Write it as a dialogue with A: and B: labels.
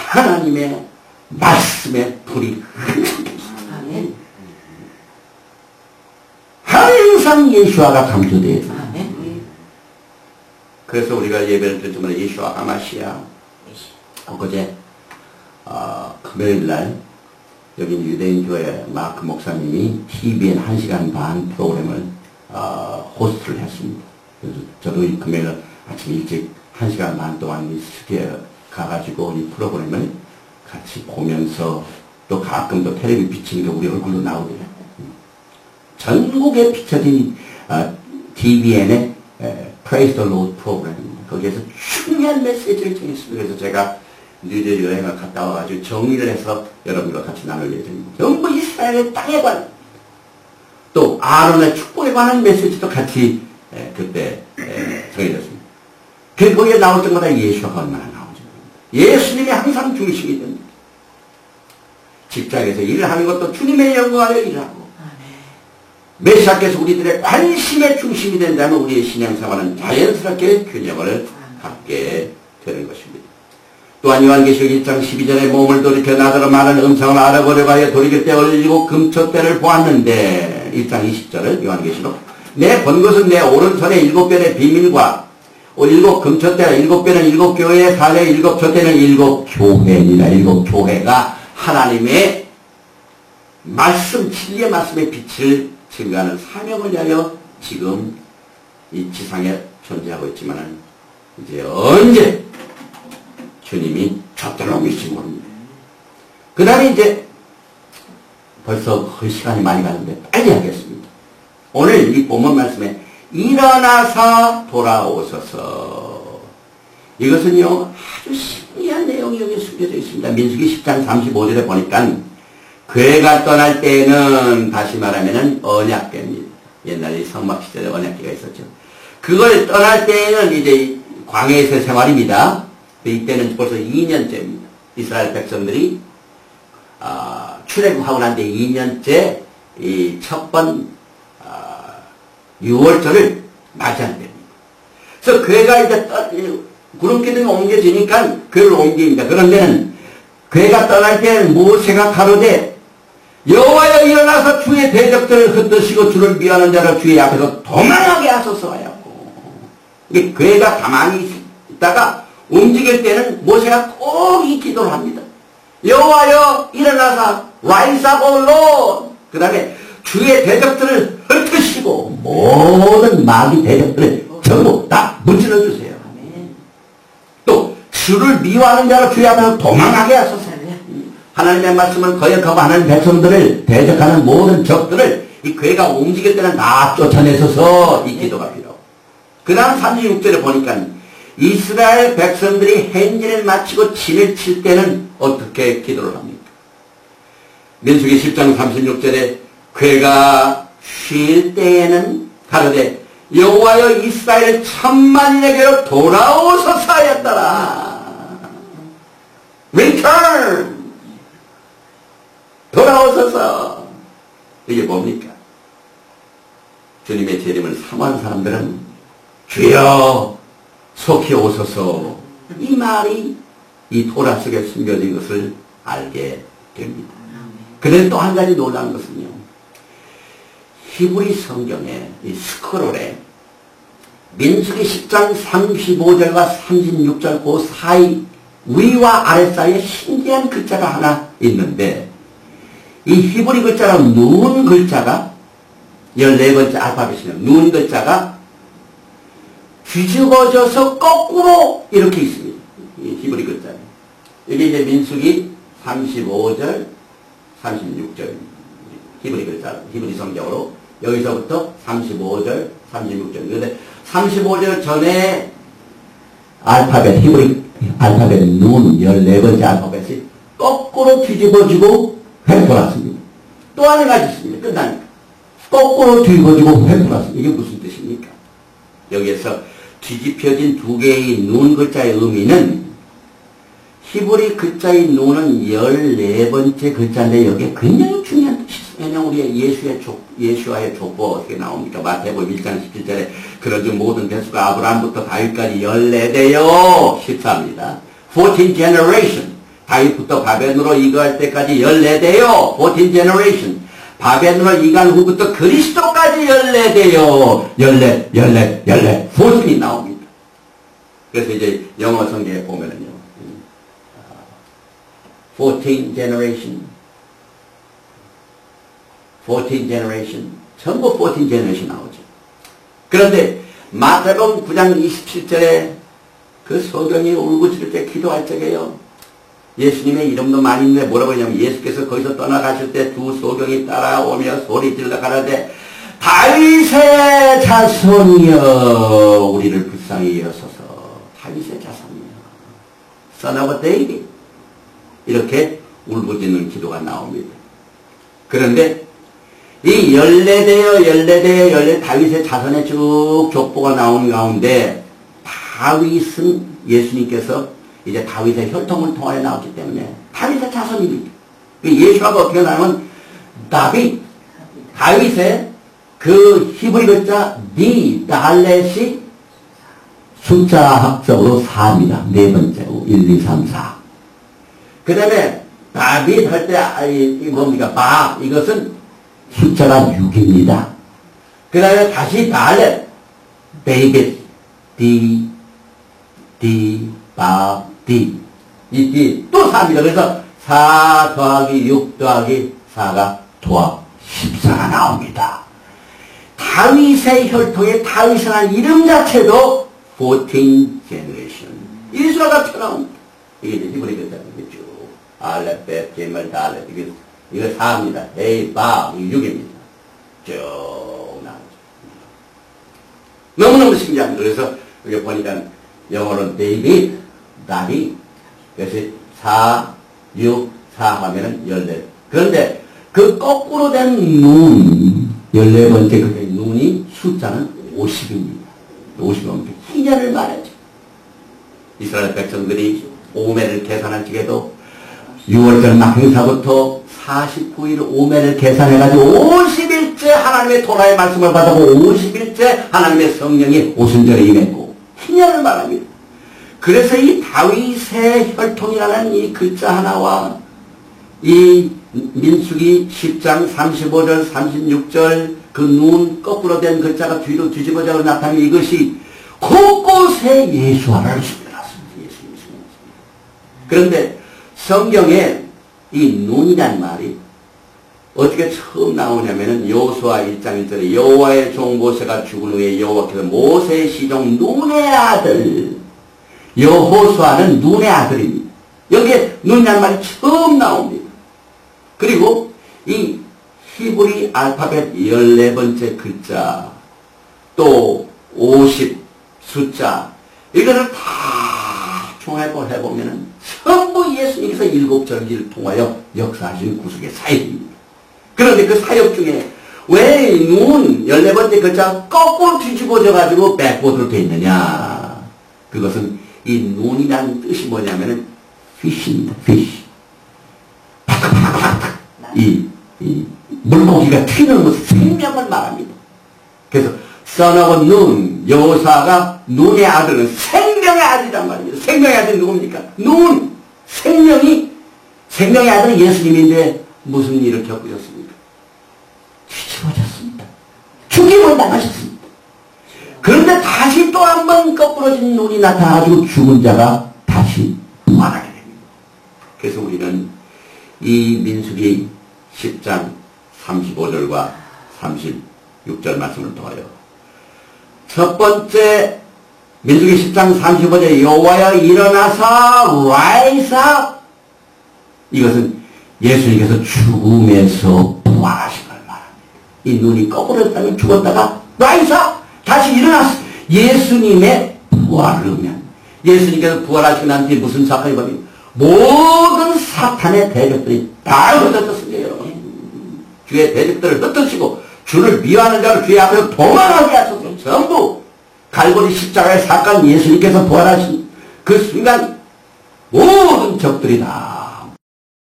A: 하나님의 말씀의 불이 항상 항상 예수아가 강조되어야 됩니다. 그래서 우리가 예배를 드릴 때마다 예수아 하마시아 엊그제 금요일날 여기 유대인 교회 마크 목사님이 TVN 1시간 반 프로그램을 호스트를 했습니다. 그래서 저도 이 금요일 아침 일찍 1시간 반 동안 이 스튜디오에 가가지고 이 프로그램을 같이 보면서 또 가끔 또 텔레비 비치는 게 우리 얼굴로 나오더라고요. 전국에 비춰진 TVN의 Praise the Lord 프로그램입니다. 거기에서 중요한 메시지를 전했습니다. 그래서 제가 뉴저 여행을 갔다 와가지고 정리를 해서 여러분과 같이 나눌 예정입니다. 전부 이스라엘의 땅에 관한 또 아론의 축복에 관한 메시지도 같이 그때 정해졌습니다. 그 거기에 나올 때마다 예수가 얼마나 나오죠. 예수님이 항상 중심이 됩니다. 직장에서 일을 하는 것도 주님의 영광하여 일하고 메시아께서 우리들의 관심의 중심이 된다면 우리의 신앙생활은 자연스럽게 균형을 갖게 되는 것입니다. 또한 요한계시록 1장 12절에 몸을 돌이켜 나더러 많은 음성을 알아보려고 하여 돌이킬 때 얼리고 금초대를 보았는데 1장 20절을 요한계시록 내 본 것은 내 오른손에 7변의 비밀과 7 금초대라 7변은 7 교회의 사례 7 촛대는 7 교회입니다. 7 교회가 하나님의 말씀 진리의 말씀의 빛을 증가하는 사명을 위하여 지금 이 지상에 존재하고 있지만은 이제 언제 주님이 촛대를 옮기실지 모릅니다. 그 다음에 이제 벌써 그 시간이 많이 가는데 빨리 하겠습니다. 오늘 이 본문 말씀에 일어나서 돌아오소서. 이것은요 아주 신기한 내용이 여기 숨겨져 있습니다. 민수기 10장 35절에 보니까 괴가 떠날 때에는 다시 말하면은 언약궤입니다. 옛날에 성막 시절에 언약궤가 있었죠. 그걸 떠날 때에는 이제 광야에서의 생활입니다. 이때는 벌써 2년째입니다. 이스라엘 백성들이 출애굽하고 난 뒤에 2년째 이 첫번 6월절을 맞이하는 때입니다. 그래서 괴가 이제 구름기둥이 옮겨지니까 괴를 옮깁니다. 그런데는 괴가 떠날 때는 모세가 가로되 여호와여 일어나서 주의 대적들을 흩으시고 주를 미워하는 자를 주의 앞에서 도망하게 하소서 하였고, 이게 괴가 가만히 있다가 움직일 때는 모세가 꼭 이 기도를 합니다. 여호와여 일어나서 rise up, O Lord. 그 다음에 주의 대적들을 흩으시고 모든 마귀 대적들을 전부 다 무찔러 주세요. 또 주를 미워하는 자를 주의 앞에서 도망하게 하소서. 하나님의 말씀은 거역하고 하나님 백성들을 대적하는 모든 적들을 이 괴가 움직일 때는 다 쫓아내서서 이 기도가 필요하고, 그 다음 36절에 보니까 이스라엘 백성들이 행진을 마치고 진을 칠 때는 어떻게 기도를 합니까? 민수기 10장 36절에 괴가 쉴 때에는 가로되 여호와여 이스라엘 천만인에게로 돌아오소서 하였더라. Return! 돌아오소서. 이게 뭡니까? 주님의 재림을 사모하는 사람들은 주여 속히 오소서, 이 말이 이 토라 속에 숨겨진 것을 알게 됩니다. 그런데 또 한 가지 놀라운 것은요, 히브리 성경의 이 스크롤에 민수기 10장 35절과 36절 그 사이 위와 아래 사이에 신기한 글자가 하나 있는데, 이 히브리 글자로 눈 글자가 14번째 알파벳이네요. 눈 글자가 뒤집어져서 거꾸로 이렇게 있습니다. 이 히브리 글자. 이게 이제 민수기 35절, 36절. 히브리 글자, 히브리 성경으로. 여기서부터 35절, 36절. 그런데 35절 전에 알파벳, 히브리 알파벳 눈 14번째 알파벳이 거꾸로 뒤집어지고 회돌았습니다. 또 하나 가지 있습니다. 끝나니까. 거꾸로 뒤집어지고 회돌았습니다. 이게 무슨 뜻입니까? 여기에서 뒤집혀진 두 개의 눈 글자의 의미는, 히브리 글자의 눈은 14번째 글자인데 여기에 굉장히 중요한 뜻이 있어요. 왜냐하면 우리의 예수와의 족보가 어떻게 나옵니까? 마태복음 1장 17절에 그런즉 모든 대수가 아브라함부터 다윗까지 14대요 14입니다. 14 generation. 다윗부터 바벨론으로 이거할 때까지 14대요. 14 generation. 바벨론으로 이간 후부터 그리스도까지 14대요. 14이 나옵니다. 그래서 이제 영어 성경에 보면은요. 14 generation. 14 generation. 전부 14 generation 나오죠. 그런데 마태복음 9장 27절에 그 소경이 울부짖을 때 기도할 적에요. 예수님의 이름도 많이 있는데 뭐라고 하냐면 예수께서 거기서 떠나가실 때 두 소경이 따라오며 소리 질러 가라되 다윗의 자손이여 우리를 불쌍히 여소서. 다윗의 자손이여 Son of David 이렇게 울부짖는 기도가 나옵니다. 그런데 이 14대여 다윗의 자손에 쭉 족보가 나오는 가운데 다윗은 예수님께서 이제 다윗의 혈통을 통하여 나왔기 때문에 다윗의 자손입니다. 예수가 어떻게 나오면 다윗의 그 히브리 글자 달렛이 숫자학적으로 4입니다. 네 번째고 1, 2, 3, 4. 그 다음에 다윗 할 때 뭡니까? 이것은 숫자가 6입니다. 그 다음에 다시 달렛 데이빗 D 이 D 또 4입니다. 그래서 4 더하기 6 더하기 4가 도합 14가 나옵니다. 다윗의 혈통에 다윗이라는 이름 자체도 14 generation. 이스라엘가 튀어나옵니다. 이게 이제 히브리 글자겠죠. 알렙, 벳, 게멜, 달렛. 이거 4입니다. 에이, 바, 6입니다. 쭉 나오죠. 너무너무 신기합니다. 그래서 여기 보니까 영어로는 데이빗, 다윗. 그래서 4, 6, 4 하면은 14. 그런데 그 거꾸로 된 눈, 14번째 그 눈이 숫자는 50입니다. 50이면 희년을 말하죠. 이스라엘 백성들이 오매를 계산할 적에도 6월절 막 행사부터 49일 오매를 계산해가지고 50일째 하나님의 토라의 말씀을 받아고 50일째 하나님의 성령이 오순절에 임했고 희년을 말합니다. 그래서 이 다윗의 혈통이라는 이 글자 하나와 이 민수기 10장 35절 36절 그 눈 거꾸로 된 글자가 뒤로 뒤집어져 나타나는 이것이 곳곳에 예수화를 숨겨놨습니다. 예수님이 숨겨놨습니다. 그런데 성경에 이 눈이란 말이 어떻게 처음 나오냐면은 여호수아 1장 1절에 여호와의 종 모세가 죽은 후에 여호와께서 모세의 시종 눈의 아들 여호수아는 눈의 아들입니다. 여기에 눈이란 말이 처음 나옵니다. 그리고 이 히브리 알파벳 14번째 글자 또 50 숫자 이거를 다 총합을 해보면은 전부 예수님께서 7절기를 통하여 역사하신 구속의 사역입니다. 그런데 그 사역 중에 왜 눈 14번째 글자가 거꾸로 뒤집어져 가지고 백보드로 되어 있느냐. 그것은 이 눈이라는 뜻이 뭐냐면은 fish입니다. fish. 이 물고기가 튀는 것은 생명을 말합니다. 그래서 son of 눈, 여호사가 눈의 아들은 생명의 아들이란 말입니다. 생명의 아들이 누굽니까? 눈, 생명의 아들은 예수님인데 무슨 일을 겪으셨습니까? 뒤집어졌습니다. 죽임을 당하셨습니다. 그런데 다시 또 한 번 거꾸러진 눈이 나타나가지고 죽은 자가 다시 부활하게 됩니다. 그래서 우리는 이 민수기 10장 35절과 36절 말씀을 통하여 첫 번째 민수기 10장 35절 여호와여 일어나서 rise up 이것은 예수님께서 죽음에서 부활하신 걸 말합니다. 이 눈이 거꾸로졌다면 죽었다가 rise up 다시 일어났어. 예수님의 부활을 의미합니다. 예수님께서 부활하시고 난 뒤에 무슨 사건이 벌어집니까? 모든 사탄의 대적들이 다 흩어졌습니다. 주의 대적들을 흩어지고 주를 미워하는 자를 주의 앞에서 도망하게 하소서. 전부 갈보리 십자가의 사건 예수님께서 부활하신 그 순간 모든 적들이 다